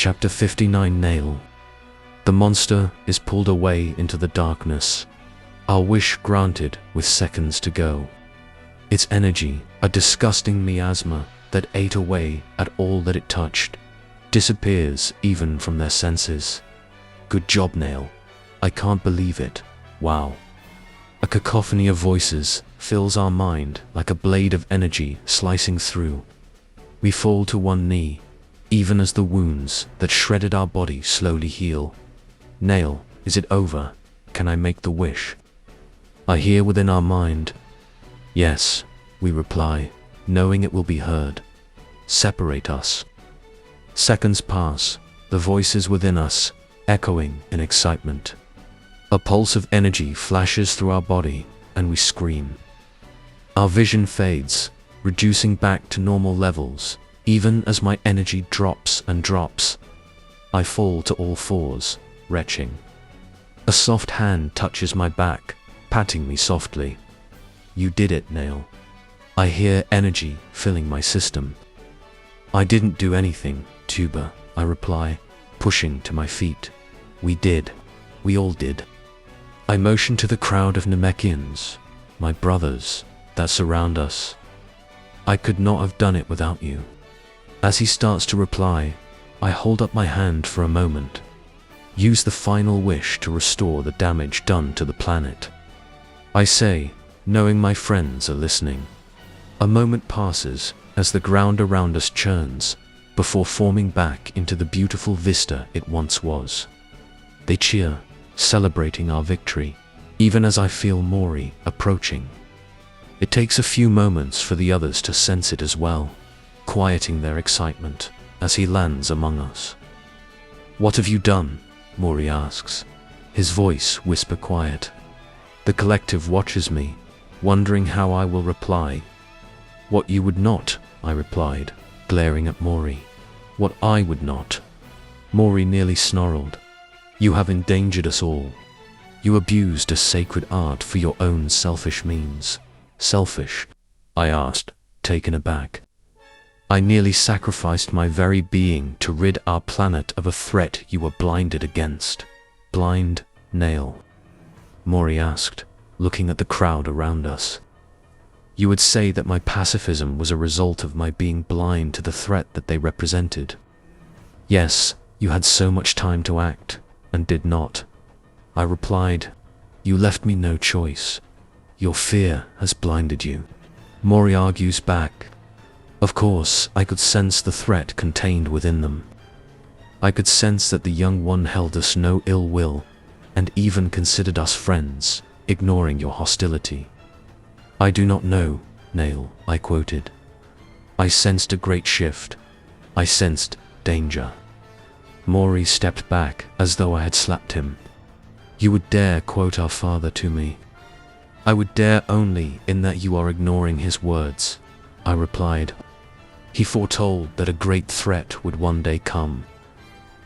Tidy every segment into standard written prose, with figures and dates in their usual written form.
Chapter 59 Nail. The monster is pulled away into the darkness. Our wish granted with seconds to go. Its energy, a disgusting miasma that ate away at all that it touched, disappears even from their senses. Good job, Nail. I can't believe it. Wow. A cacophony of voices fills our mind like a blade of energy slicing through. We fall to one knee, even as the wounds that shredded our body slowly heal. Nail, is it over? Can I make the wish? I hear within our mind. Yes, we reply, knowing it will be heard. Separate us. Seconds pass, the voices within us echoing in excitement. A pulse of energy flashes through our body, and we scream. Our vision fades, reducing back to normal levels, even as my energy drops and drops. I fall to all fours, retching. A soft hand touches my back, patting me softly. You did it, Nail. I hear energy filling my system. I didn't do anything, Tuba, I reply, pushing to my feet. We did. We all did. I motion to the crowd of Namekians, my brothers, that surround us. I could not have done it without you. As he starts to reply, I hold up my hand for a moment. Use the final wish to restore the damage done to the planet. I say, knowing my friends are listening. A moment passes as the ground around us churns, before forming back into the beautiful vista it once was. They cheer, celebrating our victory, even as I feel Mori approaching. It takes a few moments for the others to sense it as well, quieting their excitement as he lands among us. What have you done? Mori asks, his voice whisper quiet. The collective watches me, wondering how I will reply. What you would not, I replied, glaring at Mori. What I would not. Mori nearly snarled. You have endangered us all. You abused a sacred art for your own selfish means. Selfish? I asked, taken aback. I nearly sacrificed my very being to rid our planet of a threat you were blinded against. Blind, Nail? Mori asked, looking at the crowd around us. You would say that my pacifism was a result of my being blind to the threat that they represented. Yes, you had so much time to act, and did not. I replied, you left me no choice. Your fear has blinded you. Mori argues back. Of course, I could sense the threat contained within them. I could sense that the young one held us no ill will, and even considered us friends, ignoring your hostility. I do not know, Nail, I quoted. I sensed a great shift. I sensed danger. Mori stepped back as though I had slapped him. You would dare quote our father to me. I would dare only in that you are ignoring his words, I replied. He foretold that a great threat would one day come.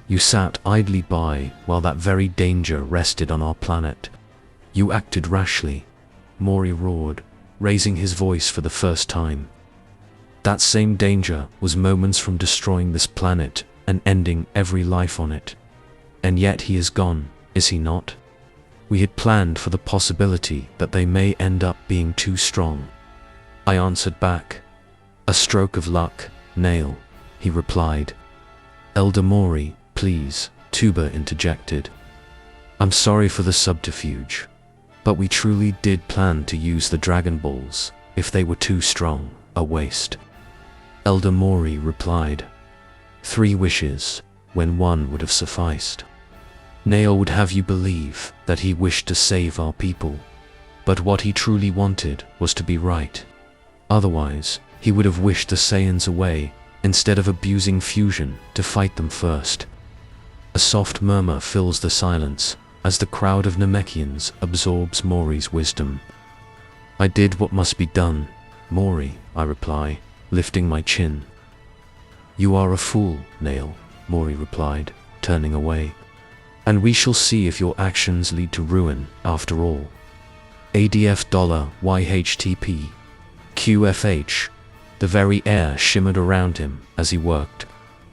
You sat idly by while that very danger rested on our planet. You acted rashly, Mori roared, raising his voice for the first time. That same danger was moments from destroying this planet and ending every life on it. And yet he is gone, is he not? We had planned for the possibility that they may end up being too strong. I answered back. A stroke of luck, Nail, he replied. Elder Mori, please, Tuba interjected. I'm sorry for the subterfuge, but we truly did plan to use the Dragonballs. If they were too strong, a waste. Elder Mori replied. 3 wishes, when one would have sufficed. Nail would have you believe that he wished to save our people, but what he truly wanted was to be right. Otherwise, he would have wished the Saiyans away, instead of abusing fusion to fight them first. A soft murmur fills the silence, as the crowd of Namekians absorbs Mori's wisdom. I did what must be done, Mori, I reply, lifting my chin. You are a fool, Nail, Mori replied, turning away. And we shall see if your actions lead to ruin, after all. ADF $YHTP. QFH. The very air shimmered around him as he worked.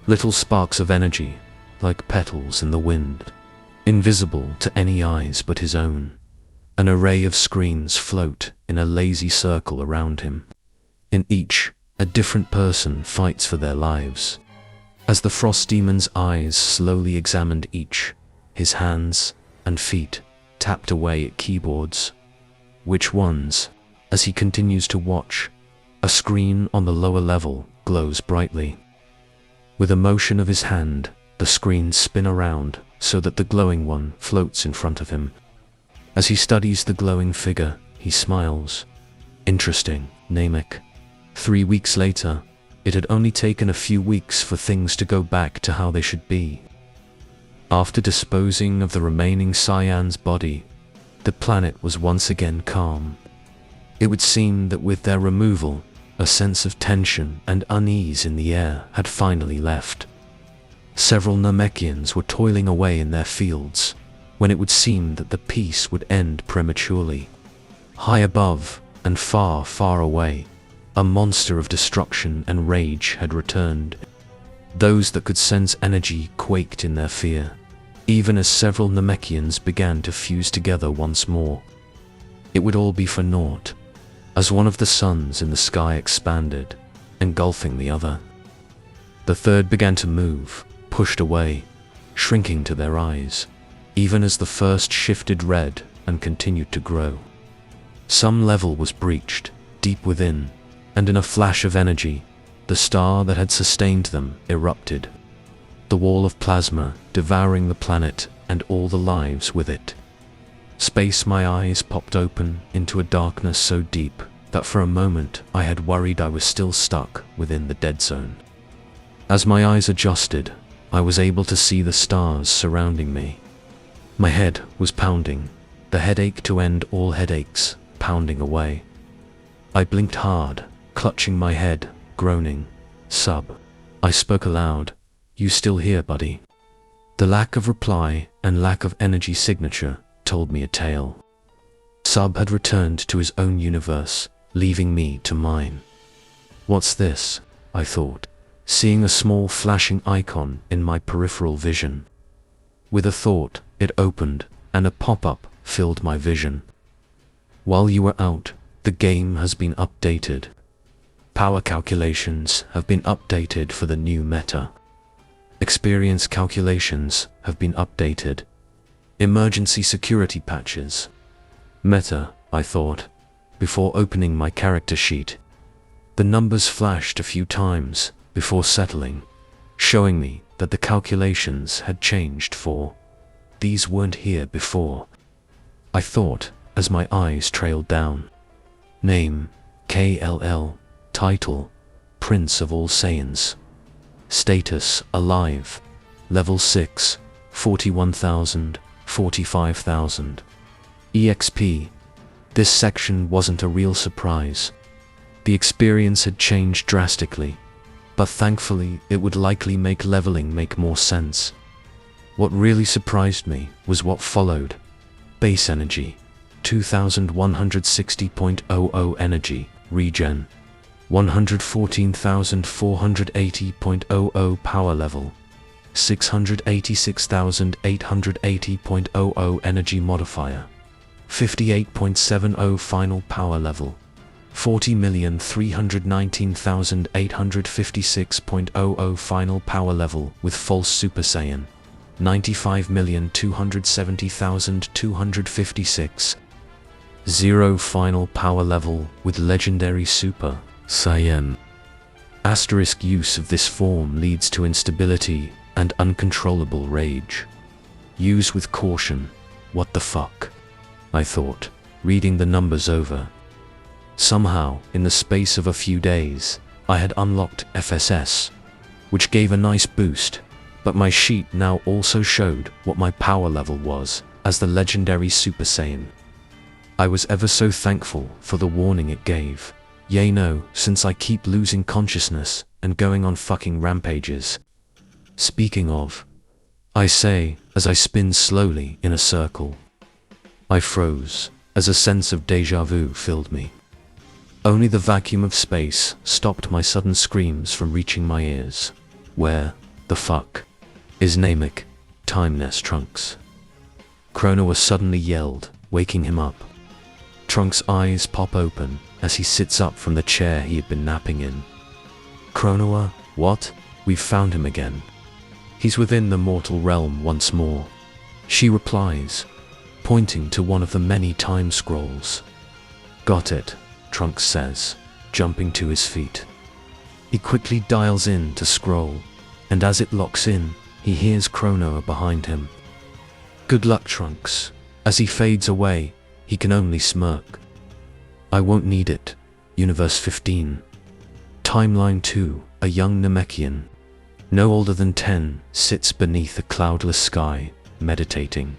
Little sparks of energy, like petals in the wind, invisible to any eyes but his own. An array of screens float in a lazy circle around him. In each, a different person fights for their lives. As the Frost Demon's eyes slowly examined each, his hands and feet tapped away at keyboards. Which ones? As he continues to watch, a screen on the lower level glows brightly. With a motion of his hand, the screens spin around so that the glowing one floats in front of him. As he studies the glowing figure, he smiles. Interesting, Namek. 3 weeks later, it had only taken a few weeks for things to go back to how they should be. After disposing of the remaining Cyan's body, the planet was once again calm. It would seem that with their removal, a sense of tension and unease in the air had finally left. Several Namekians were toiling away in their fields, when it would seem that the peace would end prematurely. High above, and far, far away, a monster of destruction and rage had returned. Those that could sense energy quaked in their fear, even as several Namekians began to fuse together once more. It would all be for naught, as one of the suns in the sky expanded, engulfing the other. The third began to move, pushed away, shrinking to their eyes, even as the first shifted red and continued to grow. Some level was breached, deep within, and in a flash of energy, the star that had sustained them erupted. The wall of plasma devouring the planet and all the lives with it. Space, my eyes popped open into a darkness so deep that for a moment I had worried I was still stuck within the dead zone. As my eyes adjusted, I was able to see the stars surrounding me. My head was pounding, the headache to end all headaches pounding away. I blinked hard, clutching my head, groaning. "Sub." I spoke aloud. "You still here, buddy?" The lack of reply and lack of energy signature told me a tale. Sub had returned to his own universe, leaving me to mine. What's this? I thought, seeing a small flashing icon in my peripheral vision. With a thought, it opened, and a pop-up filled my vision. While you were out, the game has been updated. Power calculations have been updated for the new meta. Experience calculations have been updated. Emergency security patches. Meta, I thought, before opening my character sheet. The numbers flashed a few times before settling, showing me that the calculations had changed for these weren't here before. I thought as my eyes trailed down. Name, KLL. Title, Prince of All Saiyans. Status, alive. Level 6, 41,000, 45,000. EXP. This section wasn't a real surprise. The experience had changed drastically, but thankfully it would likely make leveling make more sense. What really surprised me was what followed. Base energy, 2160.00 energy, regen. 114,480.00 power level, 686,880.00 energy modifier, 58.70 final power level, 40,319,856.00 final power level with false Super Saiyan, 95,270,256, 0 final power level with legendary Super Saiyan. Asterisk use of this form leads to instability and uncontrollable rage. Use with caution. What the fuck? I thought, reading the numbers over. Somehow, in the space of a few days, I had unlocked FSS, which gave a nice boost, but my sheet now also showed what my power level was as the legendary Super Saiyan. I was ever so thankful for the warning it gave. Yea no, since I keep losing consciousness and going on fucking rampages. Speaking of, I say, as I spin slowly in a circle. I froze, as a sense of deja vu filled me. Only the vacuum of space stopped my sudden screams from reaching my ears. Where the fuck Is Namek, Timeless Trunks? Kronoa suddenly yelled, waking him up. Trunks' eyes pop open as he sits up from the chair he had been napping in. Kronoa, what? We've found him again. He's within the mortal realm once more, she replies, pointing to one of the many time scrolls. Got it, Trunks says, jumping to his feet. He quickly dials in to scroll, and as it locks in, he hears Kronoa behind him. Good luck, Trunks. As he fades away, he can only smirk. I won't need it. Universe 15. Timeline 2, a young Namekian, no older than 10, sits beneath a cloudless sky, meditating.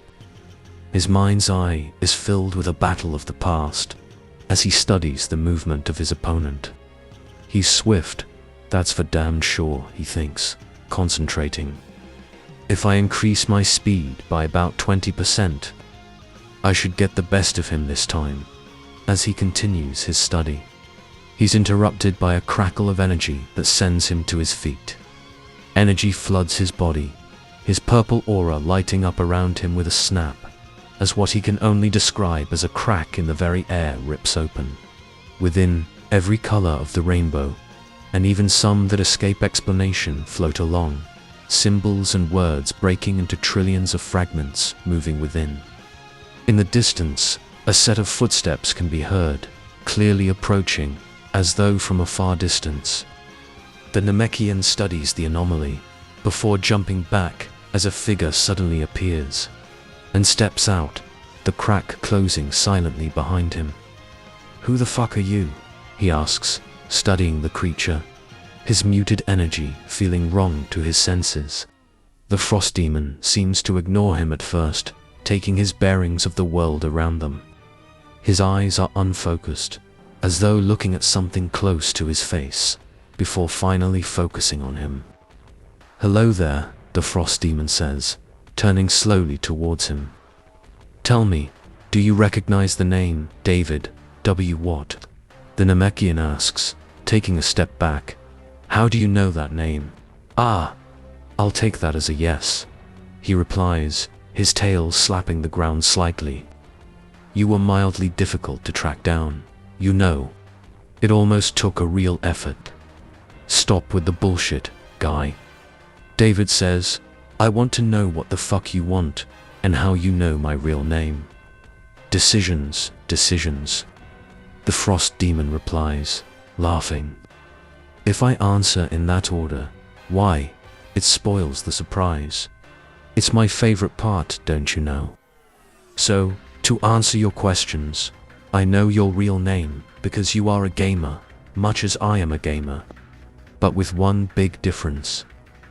His mind's eye is filled with a battle of the past, as he studies the movement of his opponent. He's swift, that's for damn sure, he thinks, concentrating. If I increase my speed by about 20%, I should get the best of him this time. As he continues his study, he's interrupted by a crackle of energy that sends him to his feet. Energy floods his body, his purple aura lighting up around him with a snap, as what he can only describe as a crack in the very air rips open. Within, every color of the rainbow, and even some that escape explanation, float along, symbols and words breaking into trillions of fragments moving within. In the distance, a set of footsteps can be heard, clearly approaching, as though from a far distance. The Namekian studies the anomaly, before jumping back as a figure suddenly appears, and steps out, the crack closing silently behind him. Who the fuck are you? He asks, studying the creature, his muted energy feeling wrong to his senses. The frost demon seems to ignore him at first, taking his bearings of the world around them. His eyes are unfocused, as though looking at something close to his face, before finally focusing on him. Hello there, the frost demon says, turning slowly towards him. Tell me, do you recognize the name, David W. Watt? The Namekian asks, taking a step back. How do you know that name? Ah, I'll take that as a yes, he replies, his tail slapping the ground slightly. You were mildly difficult to track down, you know. It almost took a real effort. Stop with the bullshit, guy. David says, I want to know what the fuck you want, and how you know my real name. Decisions, decisions. The frost demon replies, laughing. If I answer in that order, why? It spoils the surprise. It's my favorite part, don't you know? So, to answer your questions, I know your real name because you are a gamer, much as I am a gamer. But with one big difference.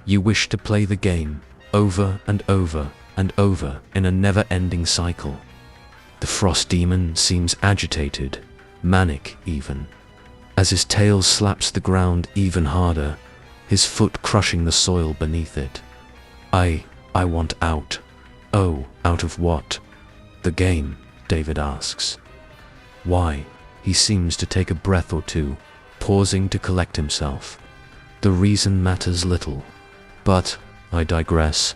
You wish to play the game over and over and over in a never-ending cycle. The frost demon seems agitated, manic even, as his tail slaps the ground even harder, his foot crushing the soil beneath it. I want out. Oh, out of what? The game, David asks. Why? He seems to take a breath or two, pausing to collect himself. The reason matters little. But, I digress.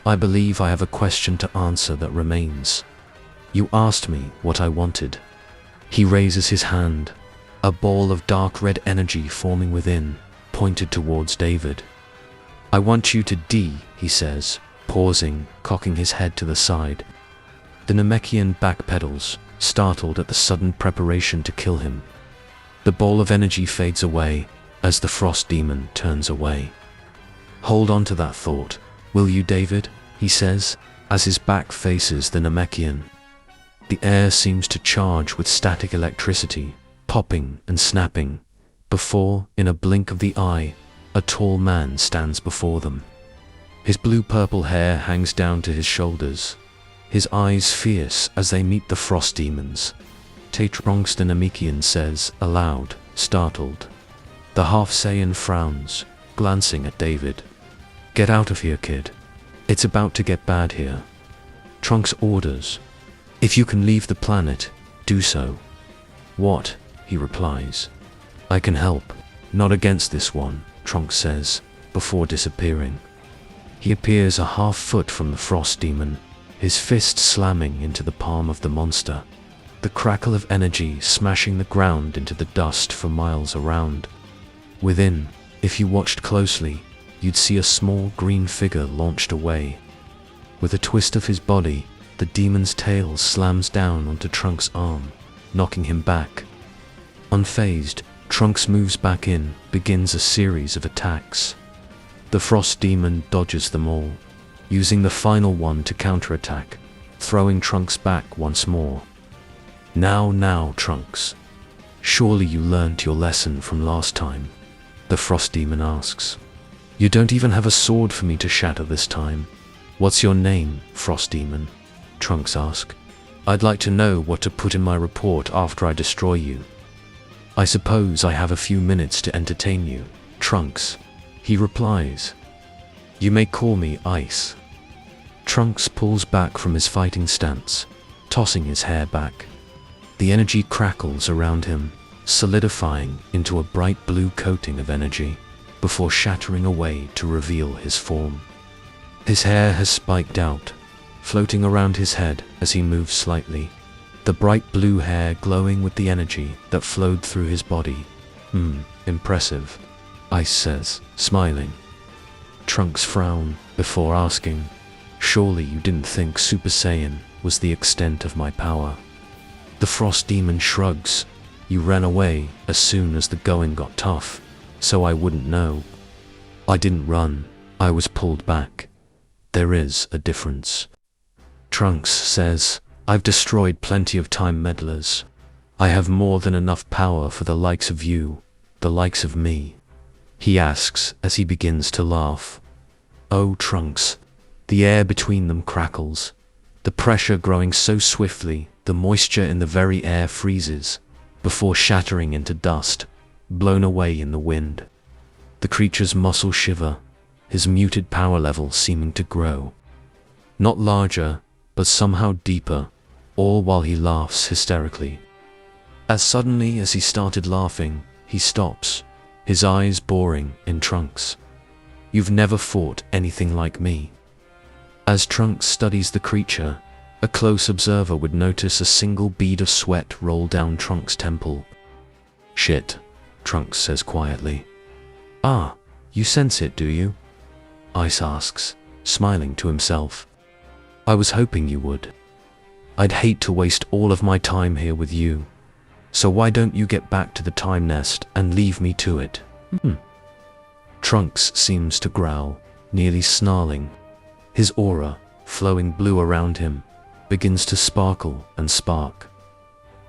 I believe I have a question to answer that remains. You asked me what I wanted. He raises his hand, a ball of dark red energy forming within, pointed towards David. I want you to he says, pausing, cocking his head to the side. The Namekian backpedals, startled at the sudden preparation to kill him. The ball of energy fades away, as the frost demon turns away. Hold on to that thought, will you, David? He says, as his back faces the Namekian. The air seems to charge with static electricity, popping and snapping, before, in a blink of the eye, a tall man stands before them. His blue-purple hair hangs down to his shoulders, his eyes fierce as they meet the frost demons. Tetralogy the Namekian says, aloud, startled. The half-Saiyan frowns, glancing at David. Get out of here, kid. It's about to get bad here. Trunks orders. If you can leave the planet, do so. What? He replies. I can help. Not against this one, Trunks says, before disappearing. He appears a half-foot from the frost demon, his fist slamming into the palm of the monster, the crackle of energy smashing the ground into the dust for miles around. Within, if you watched closely, you'd see a small green figure launched away. With a twist of his body, the demon's tail slams down onto Trunks' arm, knocking him back. Unfazed, Trunks moves back in, begins a series of attacks. The frost demon dodges them all, using the final one to counterattack, throwing Trunks back once more. Now, Trunks. Surely you learned your lesson from last time, the frost demon asks. You don't even have a sword for me to shatter this time. What's your name, frost demon? Trunks asks. I'd like to know what to put in my report after I destroy you. I suppose I have a few minutes to entertain you, Trunks. He replies. You may call me Ice. Trunks pulls back from his fighting stance, tossing his hair back. The energy crackles around him, solidifying into a bright blue coating of energy, before shattering away to reveal his form. His hair has spiked out, floating around his head as he moves slightly, the bright blue hair glowing with the energy that flowed through his body. Impressive, Ice says, smiling. Trunks frown before asking, surely you didn't think Super Saiyan was the extent of my power? The frost demon shrugs. You ran away as soon as the going got tough, so I wouldn't know. I didn't run, I was pulled back. There is a difference. Trunks says, I've destroyed plenty of time meddlers. I have more than enough power for the likes of you, the likes of me. He asks as he begins to laugh. Oh, Trunks. The air between them crackles, the pressure growing so swiftly the moisture in the very air freezes, before shattering into dust, blown away in the wind. The creature's muscles shiver, his muted power level seeming to grow. Not larger, but somehow deeper, all while he laughs hysterically. As suddenly as he started laughing, he stops, his eyes boring in Trunks. You've never fought anything like me. As Trunks studies the creature, a close observer would notice a single bead of sweat roll down Trunks' temple. Shit, Trunks says quietly. Ah, you sense it, do you? Ice asks, smiling to himself. I was hoping you would. I'd hate to waste all of my time here with you. So why don't you get back to the time nest and leave me to it? Trunks seems to growl, nearly snarling. His aura, flowing blue around him, begins to sparkle and spark.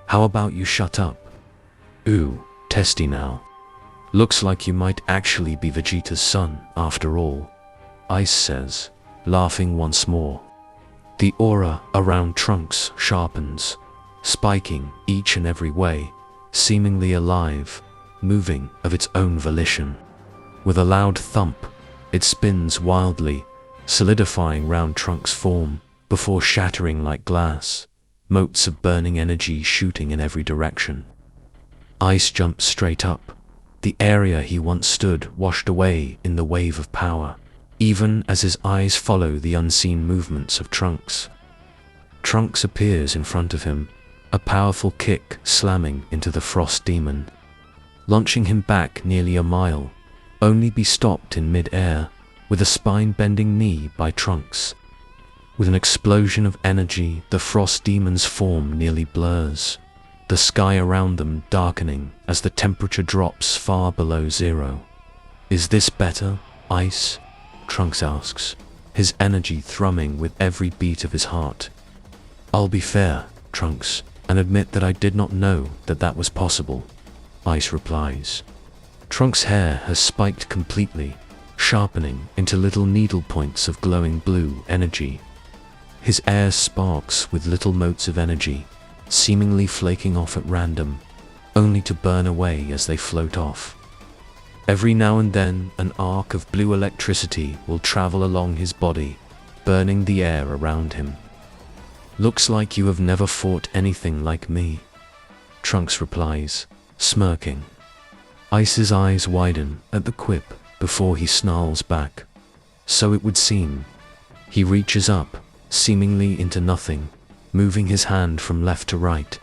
How about you shut up? Ooh, testy now. Looks like you might actually be Vegeta's son, after all, Ice says, laughing once more. The aura around Trunks sharpens, spiking each and every way, seemingly alive, moving of its own volition. With a loud thump, it spins wildly, solidifying round Trunks' form, before shattering like glass, motes of burning energy shooting in every direction. Ice jumps straight up, the area he once stood washed away in the wave of power, even as his eyes follow the unseen movements of Trunks. Trunks appears in front of him, a powerful kick slamming into the frost demon, launching him back nearly a mile, only be stopped in mid-air with a spine-bending knee by Trunks. With an explosion of energy, the frost demon's form nearly blurs, the sky around them darkening as the temperature drops far below zero. Is this better, Ice? Trunks asks, his energy thrumming with every beat of his heart. I'll be fair, Trunks, and admit that I did not know that that was possible, Ice replies. Trunks' hair has spiked completely, sharpening into little needle points of glowing blue energy. His air sparks with little motes of energy, seemingly flaking off at random, only to burn away as they float off. Every now and then, an arc of blue electricity will travel along his body, burning the air around him. Looks like you have never fought anything like me, Trunks replies, smirking. Ice's eyes widen at the quip before he snarls back. So it would seem. He reaches up, seemingly into nothing, moving his hand from left to right.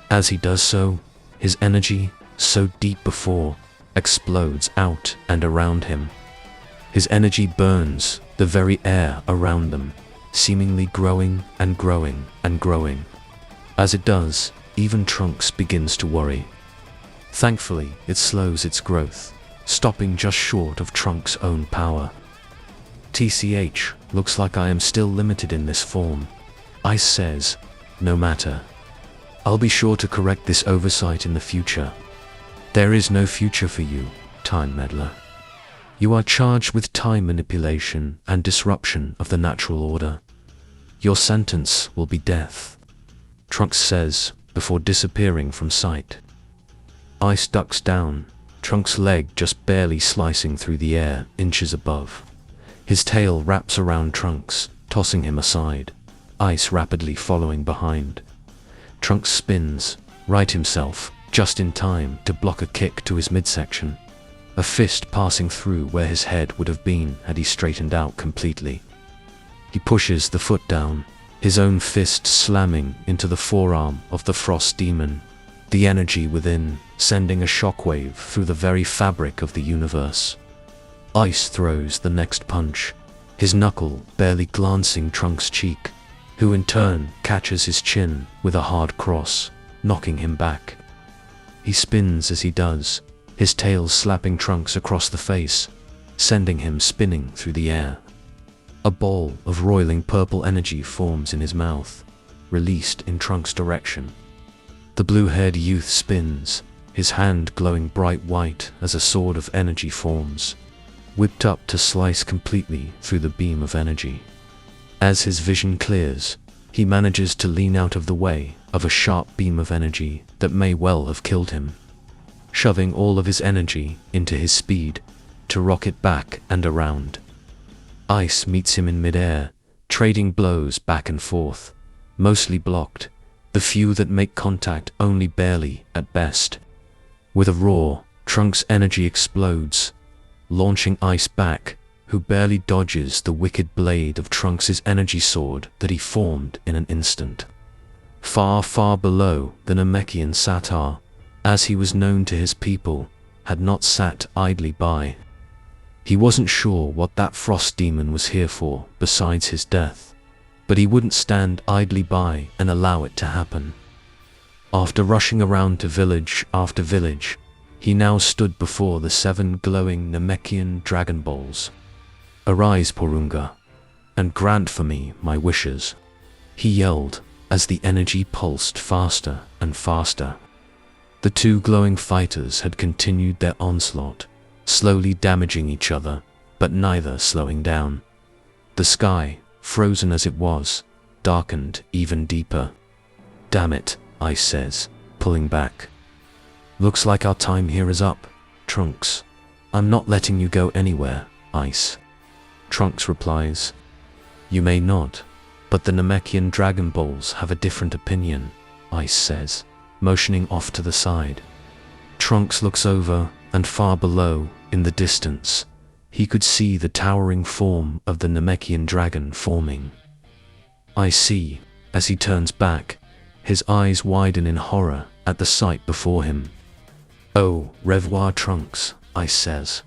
As he does so, his energy, so deep before, explodes out and around him. His energy burns the very air around them, seemingly growing and growing and growing. As it does, even Trunks begins to worry. Thankfully, it slows its growth, stopping just short of Trunks' own power. TCH, looks like I am still limited in this form. Ice says, no matter. I'll be sure to correct this oversight in the future. There is no future for you, Time Meddler. You are charged with time manipulation and disruption of the natural order. Your sentence will be death, Trunks says, before disappearing from sight. Ice ducks down, Trunks' leg just barely slicing through the air, inches above. His tail wraps around Trunks, tossing him aside, Ice rapidly following behind. Trunks spins, right himself, just in time to block a kick to his midsection, a fist passing through where his head would have been had he straightened out completely. He pushes the foot down, his own fist slamming into the forearm of the frost demon, the energy within sending a shockwave through the very fabric of the universe. Ice throws the next punch, his knuckle barely glancing Trunks' cheek, who in turn catches his chin with a hard cross, knocking him back. He spins as he does, his tail slapping Trunks across the face, sending him spinning through the air. A ball of roiling purple energy forms in his mouth, released in Trunks' direction. The blue-haired youth spins, his hand glowing bright white as a sword of energy forms, whipped up to slice completely through the beam of energy. As his vision clears, he manages to lean out of the way of a sharp beam of energy that may well have killed him, shoving all of his energy into his speed to rocket back and around. Ice meets him in midair, trading blows back and forth, mostly blocked, the few that make contact only barely at best. With a roar, Trunks' energy explodes, launching Ice back, who barely dodges the wicked blade of Trunks' energy sword that he formed in an instant. Far, far below, the Namekian Satar, as he was known to his people, had not sat idly by. He wasn't sure what that frost demon was here for besides his death, but he wouldn't stand idly by and allow it to happen. After rushing around to village after village, he now stood before the 7 glowing Namekian Dragonballs. Arise, Porunga, and grant for me my wishes, he yelled as the energy pulsed faster and faster. The 2 glowing fighters had continued their onslaught, slowly damaging each other, but neither slowing down. The sky, frozen as it was, darkened even deeper. Damn it, Ice says, pulling back. Looks like our time here is up, Trunks. I'm not letting you go anywhere, Ice. Trunks replies, you may not, but the Namekian Dragon Balls have a different opinion, Ice says, motioning off to the side. Trunks looks over, and far below, in the distance, he could see the towering form of the Namekian dragon forming. I see, as he turns back, his eyes widen in horror at the sight before him. Au revoir, Trunks, Ice says,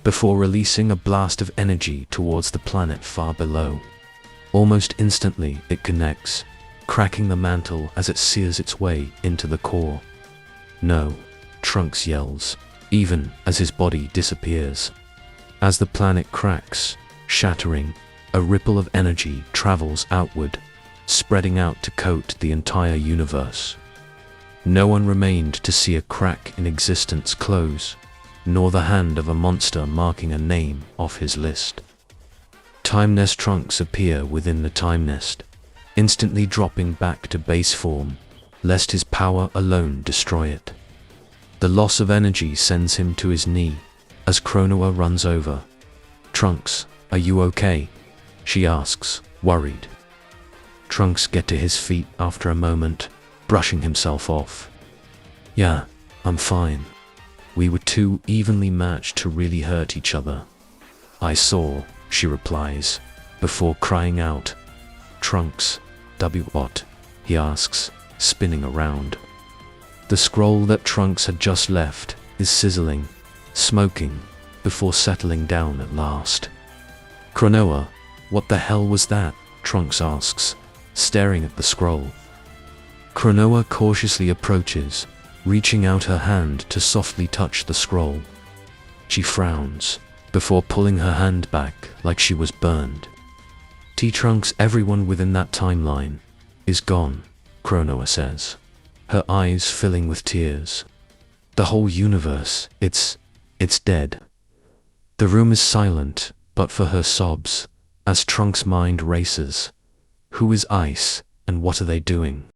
before releasing a blast of energy towards the planet far below. Almost instantly it connects, cracking the mantle as it sears its way into the core. No, Trunks yells, even as his body disappears. As the planet cracks, shattering, a ripple of energy travels outward, spreading out to coat the entire universe. No one remained to see a crack in existence close, nor the hand of a monster marking a name off his list. Time Nest Trunks appear within the Time Nest, instantly dropping back to base form, lest his power alone destroy it. The loss of energy sends him to his knee, as Kronoa runs over. Trunks, are you okay? She asks, worried. Trunks gets to his feet after a moment, brushing himself off. Yeah, I'm fine. We were too evenly matched to really hurt each other. I saw, she replies, before crying out. Trunks, what? He asks, spinning around. The scroll that Trunks had just left is sizzling, smoking, before settling down at last. Cronoa, what the hell was that? Trunks asks, staring at the scroll. Cronoa cautiously approaches, reaching out her hand to softly touch the scroll. She frowns, before pulling her hand back like she was burned. T-Trunks, everyone within that timeline is gone, Cronoa says, her eyes filling with tears. The whole universe, it's dead. The room is silent, but for her sobs, as Trunks' mind races. Who is Ice, and what are they doing?